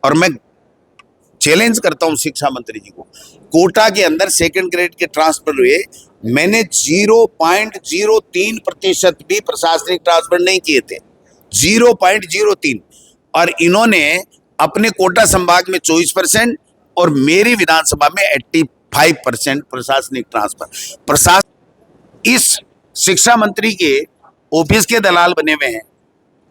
और मैं चैलेंज करता हूं शिक्षा मंत्री जी को, कोटा के अंदर सेकंड ग्रेड के ट्रांसफर हुए, मैंने 0.03% भी प्रशासनिक ट्रांसफर नहीं किए थे, 0.03। और इन्होंने अपने कोटा संभाग में 24% और मेरी विधानसभा में 85% प्रशासनिक ट्रांसफर। इस शिक्षा मंत्री के ऑफिस के दलाल बने हुए हैं।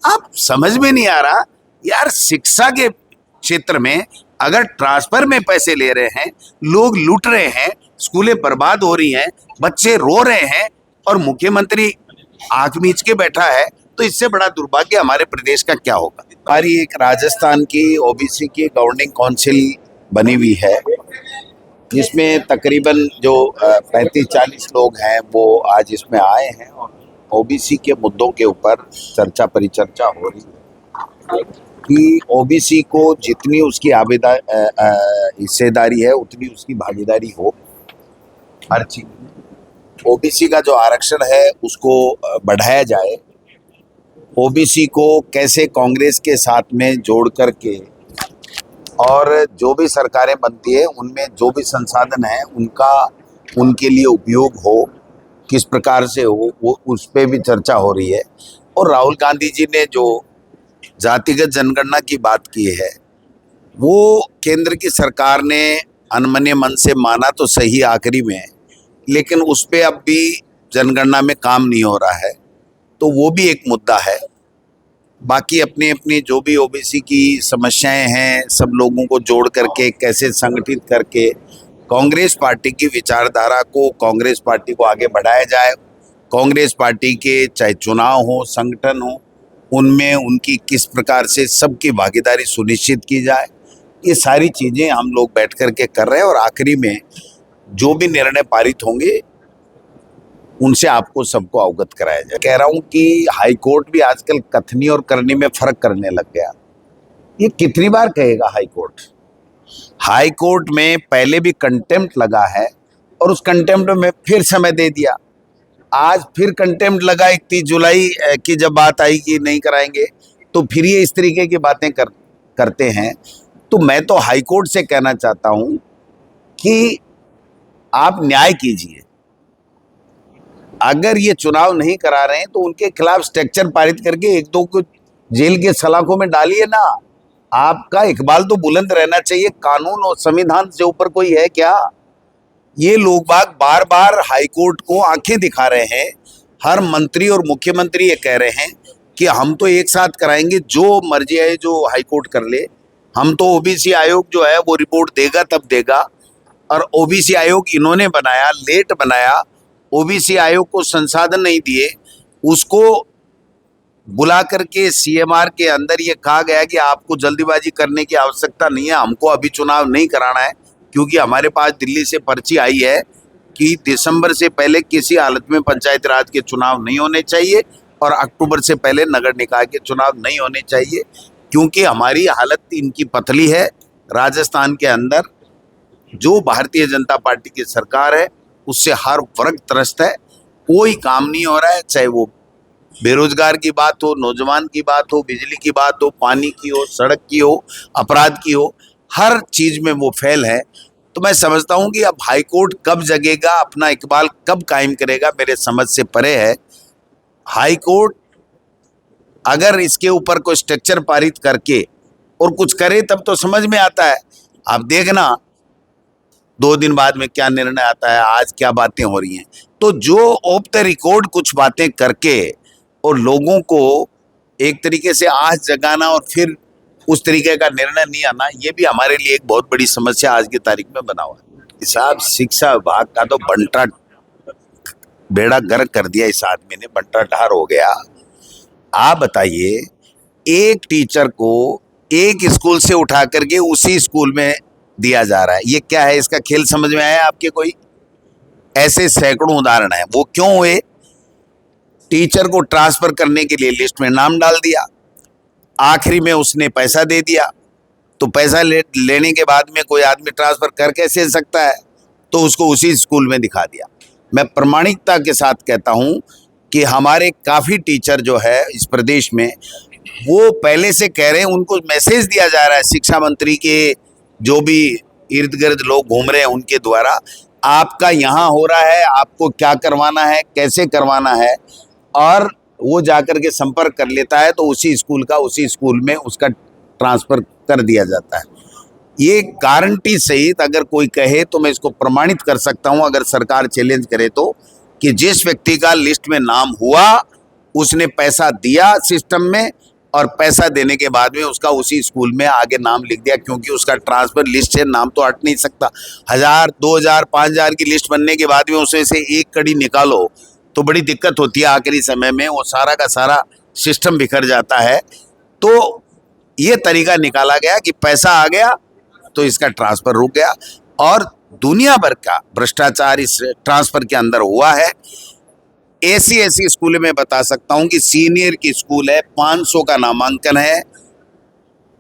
आप समझ में नहीं आ रहा यार, शिक्षा के क्षेत्र में अगर ट्रांसफर में पैसे ले रहे हैं, लोग लूट रहे हैं, स्कूलें बर्बाद हो रही हैं, बच्चे रो रहे हैं और मुख्यमंत्री आंख मीच के बैठा है, तो इससे बड़ा दुर्भाग्य हमारे प्रदेश का क्या होगा। हमारी एक राजस्थान की ओबीसी की गवर्निंग काउंसिल बनी हुई है, जिसमें तकरीबन जो 35-40 लोग हैं वो आज इसमें आए हैं और ओबीसी के मुद्दों के ऊपर चर्चा परिचर्चा हो रही है कि ओबीसी को जितनी उसकी हिस्सेदारी है उतनी उसकी भागीदारी हो हर चीज। ओबीसी का जो आरक्षण है उसको बढ़ाया जाए, ओबीसी को कैसे कांग्रेस के साथ में जोड़ करके और जो भी सरकारें बनती है उनमें जो भी संसाधन है उनका उनके लिए उपयोग हो, किस प्रकार से हो, वो उस पर भी चर्चा हो रही है। और राहुल गांधी जी ने जो जातिगत जनगणना की बात की है, वो केंद्र की सरकार ने अनमने मन से माना तो सही आखिरी में, लेकिन उस पर अब भी जनगणना में काम नहीं हो रहा है, तो वो भी एक मुद्दा है। बाकी अपनी अपनी जो भी ओबीसी की समस्याएं हैं, सब लोगों को जोड़ करके कैसे संगठित करके कांग्रेस पार्टी की विचारधारा को, कांग्रेस पार्टी को आगे बढ़ाया जाए। कांग्रेस पार्टी के चाहे चुनाव हो, संगठन हो, उनमें उनकी किस प्रकार से सबकी भागीदारी सुनिश्चित की जाए, ये सारी चीज़ें हम लोग बैठ कर के कर रहे हैं। और आखिरी में जो भी निर्णय पारित होंगे उनसे आपको सबको अवगत कराया जाए। कह रहा हूँ कि हाई कोर्ट भी आजकल कथनी और करनी में फर्क करने लग गया। ये कितनी बार कहेगा हाई कोर्ट? हाई कोर्ट में पहले भी कंटेम्प्ट लगा है और उस कंटेम्प्ट में फिर समय दे दिया। आज फिर कंटेम्प्ट लगा 31 जुलाई की जब बात आई कि नहीं कराएंगे, तो फिर ये इस तरीके की बातें करते हैं। तो मैं तो हाई कोर्ट से कहना चाहता हूं कि आप न्याय कीजिए। अगर ये चुनाव नहीं करा रहे हैं तो उनके खिलाफ स्ट्रक्चर पारित करके 1-2 को जेल के सलाखों में डालिए ना। आपका इकबाल तो बुलंद रहना चाहिए, कानून और संविधान से ऊपर कोई है क्या? ये लोग बाग बार बार हाईकोर्ट को आंखें दिखा रहे हैं। हर मंत्री और मुख्यमंत्री ये कह रहे हैं कि हम तो एक साथ कराएंगे, जो मर्जी है जो हाईकोर्ट कर ले, हम तो ओबीसी आयोग जो है वो रिपोर्ट देगा तब देगा। और ओबीसी आयोग इन्होंने बनाया, लेट बनाया, ओबीसी आयोग को संसाधन नहीं दिए, उसको बुला करके सीएमआर के अंदर ये कहा गया कि आपको जल्दीबाजी करने की आवश्यकता नहीं है, हमको अभी चुनाव नहीं कराना है, क्योंकि हमारे पास दिल्ली से पर्ची आई है कि दिसंबर से पहले किसी हालत में पंचायत राज के चुनाव नहीं होने चाहिए और अक्टूबर से पहले नगर निकाय के चुनाव नहीं होने चाहिए, क्योंकि हमारी हालत इनकी पतली है। राजस्थान के अंदर जो भारतीय जनता पार्टी की सरकार है उससे हर वर्ग त्रस्त है, कोई काम नहीं हो रहा है, चाहे वो बेरोजगार की बात हो, नौजवान की बात हो, बिजली की बात हो, पानी की हो, सड़क की हो, अपराध की हो, हर चीज में वो फेल है। तो मैं समझता हूं कि अब हाईकोर्ट कब जगेगा, अपना इकबाल कब कायम करेगा, मेरे समझ से परे है। हाईकोर्ट अगर इसके ऊपर कोई स्ट्रक्चर पारित करके और कुछ करे तब तो समझ में आता है। आप देखना 2 दिन बाद में क्या निर्णय आता है, आज क्या बातें हो रही हैं। तो जो ऑफ द रिकॉर्ड कुछ बातें करके और लोगों को एक तरीके से आस जगाना और फिर उस तरीके का निर्णय नहीं आना, ये भी हमारे लिए एक बहुत बड़ी समस्या आज की तारीख में बना हुआ है। साहब, शिक्षा विभाग का तो बंटा बेड़ा गर्क कर दिया इस आदमी ने, बंटा ढार हो गया। आप बताइए, एक टीचर को एक स्कूल से उठा करके उसी स्कूल में दिया जा रहा है, ये क्या है? इसका खेल समझ में आया आपके कोई? ऐसे सैकड़ों उदाहरण है। वो क्यों हुए? टीचर को ट्रांसफर करने के लिए लिस्ट में नाम डाल दिया, आखिरी में उसने पैसा दे दिया, तो पैसा लेने के बाद में कोई आदमी ट्रांसफर कर कैसे सकता है? तो उसको उसी स्कूल में दिखा दिया। मैं प्रामाणिकता के साथ कहता हूं कि हमारे काफ़ी टीचर जो है इस प्रदेश में वो पहले से कह रहे हैं, उनको मैसेज दिया जा रहा है शिक्षा मंत्री के जो भी इर्द गिर्द लोग घूम रहे हैं उनके द्वारा, आपका यहाँ हो रहा है, आपको क्या करवाना है, कैसे करवाना है, और वो जाकर के संपर्क कर लेता है तो उसी स्कूल में उसका ट्रांसफर कर दिया जाता है। ये गारंटी सहित अगर कोई कहे तो मैं इसको प्रमाणित कर सकता हूं, अगर सरकार चैलेंज करे तो, कि जिस व्यक्ति का लिस्ट में नाम हुआ उसने पैसा दिया सिस्टम में, और पैसा देने के बाद में उसका उसी स्कूल में आगे नाम लिख दिया, क्योंकि उसका ट्रांसफर लिस्ट से नाम तो हट नहीं सकता। 1000, 2000, 5000 की लिस्ट बनने के बाद में उसमें से एक कड़ी निकालो तो बड़ी दिक्कत होती है, आखिरी समय में वो सारा का सारा सिस्टम बिखर जाता है। तो ये तरीका निकाला गया कि पैसा आ गया तो इसका ट्रांसफर रुक गया, और दुनिया भर का भ्रष्टाचार इस ट्रांसफर के अंदर हुआ है। ऐसी स्कूल में बता सकता हूं कि सीनियर की स्कूल है, 500 का नामांकन है,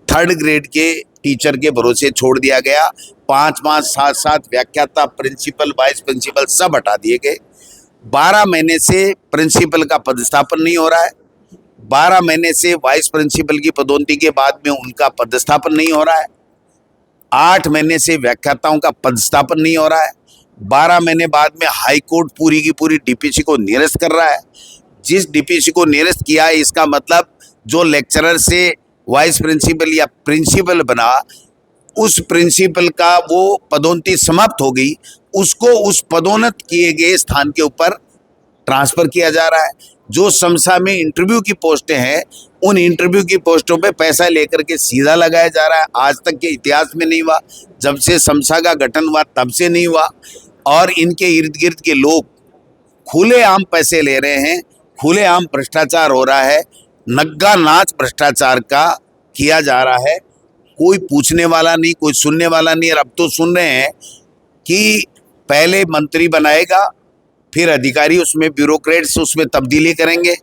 3rd ग्रेड के टीचर के भरोसे छोड़ दिया गया, 5-5, 7-7 व्याख्याता, प्रिंसिपल, वाइस प्रिंसिपल सब हटा दिए गए। 12 महीने से प्रिंसिपल का पदस्थापन नहीं हो रहा है, 12 महीने से वाइस प्रिंसिपल की पदोन्नति के बाद में उनका पदस्थापन नहीं हो रहा है, 8 महीने से व्याख्याताओं का पदस्थापन नहीं हो रहा है, 12 महीने बाद में हाई कोर्ट पूरी की पूरी डीपीसी को निरस्त कर रहा है। जिस डीपीसी को निरस्त किया है, इसका मतलब जो लेक्चरर से वाइस प्रिंसिपल या प्रिंसिपल बना, उस प्रिंसिपल का वो पदोन्नति समाप्त हो गई, उसको उस पदोन्नत किए गए स्थान के ऊपर ट्रांसफर किया जा रहा है। जो समसा में इंटरव्यू की पोस्टें हैं, उन इंटरव्यू की पोस्टों पे पैसा लेकर के सीधा लगाया जा रहा है। आज तक के इतिहास में नहीं हुआ, जब से समसा का गठन हुआ तब से नहीं हुआ, और इनके इर्द गिर्द के लोग खुलेआम पैसे ले रहे हैं, खुलेआम भ्रष्टाचार हो रहा है, नग्गा नाच भ्रष्टाचार का किया जा रहा है। कोई पूछने वाला नहीं, कोई सुनने वाला नहीं। और अब तो सुन रहे हैं कि पहले मंत्री बनाएगा, फिर अधिकारी उसमें ब्यूरोक्रेट्स उसमें तब्दीली करेंगे,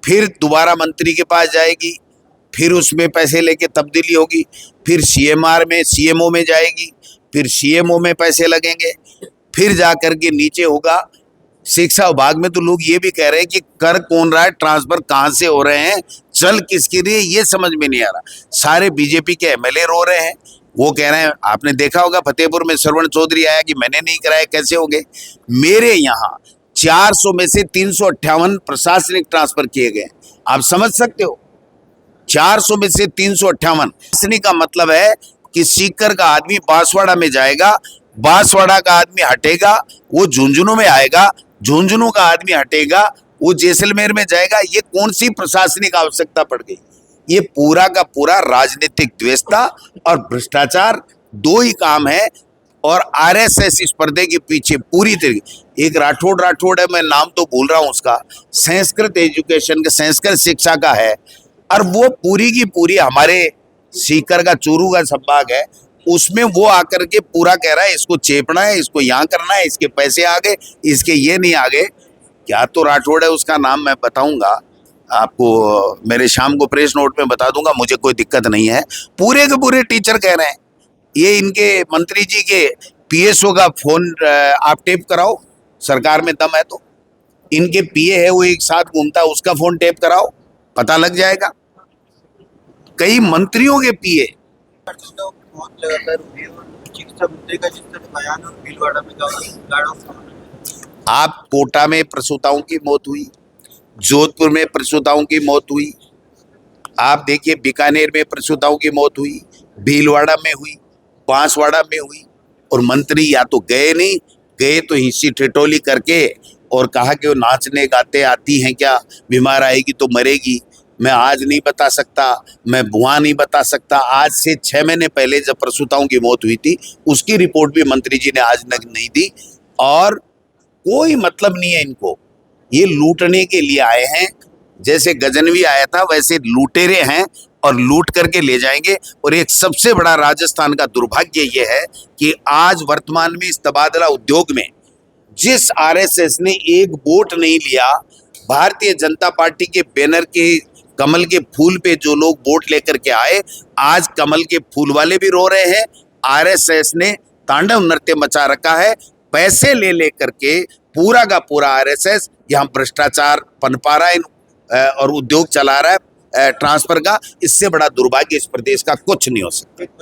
फिर दोबारा मंत्री के पास जाएगी, फिर उसमें पैसे लेके तब्दीली होगी, फिर सीएमआर में सीएमओ में जाएगी, फिर सीएमओ में पैसे लगेंगे, फिर जा कर के नीचे होगा शिक्षा विभाग में। तो लोग ये भी कह रहे हैं कि कर कौन रहा है, ट्रांसफर कहाँ से हो रहे हैं, चल किसके लिए, ये समझ में नहीं आ रहा। सारे बीजेपी के एमएलए रो रहे हैं, वो कह रहे हैं, आपने देखा होगा फतेहपुर में श्रवण चौधरी आया कि मैंने नहीं कराया, कैसे हो गए। मेरे यहाँ 400 में से 358 प्रशासनिक ट्रांसफर किए गए, आप समझ सकते हो। 400 में से 358 प्रशासनिक का मतलब है कि सीकर का आदमी बांसवाड़ा में जाएगा, बांसवाड़ा का आदमी हटेगा वो झुंझुनू में आएगा, झुंझुनू का आदमी हटेगा वो जैसलमेर में जाएगा। ये कौन सी प्रशासनिक आवश्यकता पड़ गई। ये पूरा का पूरा राजनीतिक द्वेषता और भ्रष्टाचार, दो ही काम है। और आरएसएस इस पर्दे के पीछे पूरी तरीके, एक राठौड़ है, मैं नाम तो भूल रहा हूं उसका, संस्कृत एजुकेशन का, संस्कृत शिक्षा का है, और वो पूरी की पूरी हमारे सीकर का चूरू का संभाग है, उसमें वो आकर के पूरा कह रहा है इसको चेपना है, इसको यहाँ करना है, इसके पैसे आ गए, इसके ये नहीं आ गए। क्या तो राठौड़ है, उसका नाम मैं बताऊंगा आपको, मेरे शाम को प्रेस नोट में बता दूंगा, मुझे कोई दिक्कत नहीं है। पूरे के पूरे टीचर कह रहे हैं, ये इनके मंत्री जी के पीएसओ का फोन आप टेप कराओ, सरकार में दम है तो। इनके पीए है वो एक साथ घूमता है, उसका फोन टेप कराओ, पता लग जाएगा। कई मंत्रियों के पीए। आप कोटा में प्रसूताओं की मौत हुई, जोधपुर में प्रसूताओं की मौत हुई, आप देखिए बीकानेर में प्रसूताओं की मौत हुई, भीलवाड़ा में हुई, बांसवाड़ा में हुई, और मंत्री या तो गए नहीं, गए तो हिस्सी ठिठोली करके और कहा कि वो नाचने गाते आती हैं क्या, बीमार आएगी तो मरेगी। मैं आज नहीं बता सकता, मैं वहाँ नहीं बता सकता। आज से 6 महीने पहले जब प्रसूताओं की मौत हुई थी, उसकी रिपोर्ट भी मंत्री जी ने आज तक नहीं दी। और कोई मतलब नहीं है इनको, ये लूटने के लिए आए हैं। जैसे गजनवी आया था वैसे लुटेरे हैं और लूट करके ले जाएंगे। और एक सबसे बड़ा राजस्थान का दुर्भाग्य ये है कि आज वर्तमान में इस तबादला उद्योग में जिस आरएसएस ने एक वोट नहीं लिया, भारतीय जनता पार्टी के बैनर के कमल के फूल पे जो लोग वोट लेकर के आए, आज कमल के फूल वाले भी रो रहे हैं। आरएसएस ने तांडव नृत्य मचा रखा है, पैसे ले लेकर के पूरा का पूरा आरएसएस यहाँ भ्रष्टाचार पनपा रहा है और उद्योग चला रहा है। ट्रांसफर का। इससे बड़ा दुर्भाग्य इस प्रदेश का कुछ नहीं हो सकता।